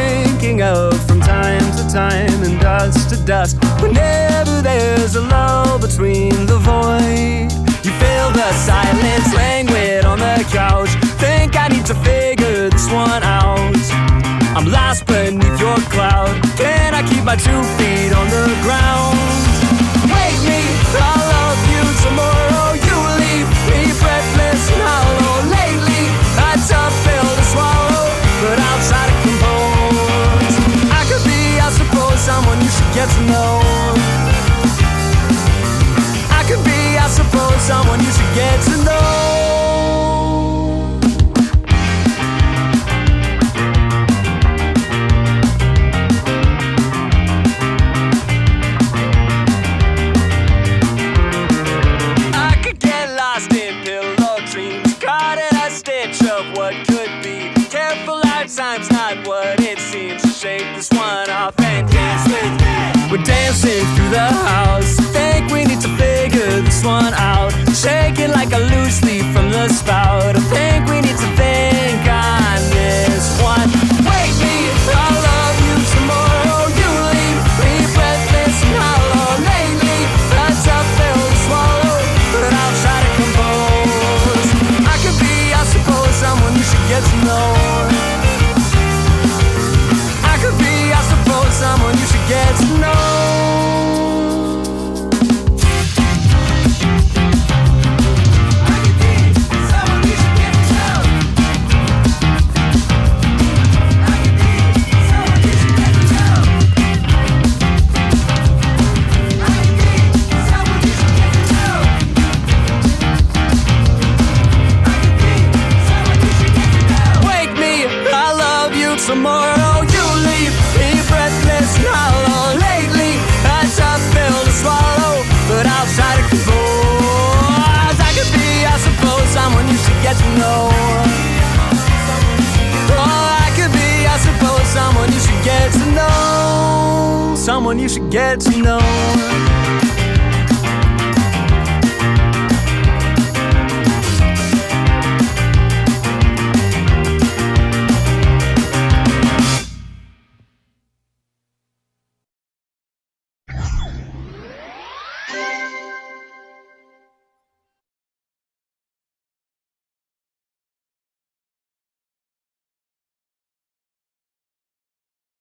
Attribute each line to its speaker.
Speaker 1: thinking of from time to time and dusk to dusk. Whenever there's a lull between the void, you feel the silence languid on the couch. Think I need to figure this one out. I'm lost beneath your cloud. Can I keep my 2 feet on the ground? Wake me, I'll love you tomorrow. You leave me breathless and hollow. Lately, a tough pill to swallow, but I'll try to compose. I could be, I suppose, someone you should get to know. I could be, I suppose, someone you should get to know. Time's not what it seems. Shake this one off and dance with me. We're dancing through the house. Think we need to figure this one out. Shaking like a loose leaf from the spout. I think we need to think on this one. Wake me, I'll love you tomorrow. You leave me breathless and hollow. Lately, a tough pill to swallow, but I'll try to compose. I could be, I suppose, someone you should get to know. Someone you should get to know. I could be someone you should get to know. I could be someone you should get to know. I could be someone you should get to know. I could be someone you should get to know. Wake me, I love you tomorrow. You leave me breathless and hollow. Lately, a tough pill to swallow, but I'll try to compose. I could be, I suppose, someone you should get to know. Oh, I could be, I suppose, someone you should get to know. Someone you should get to know.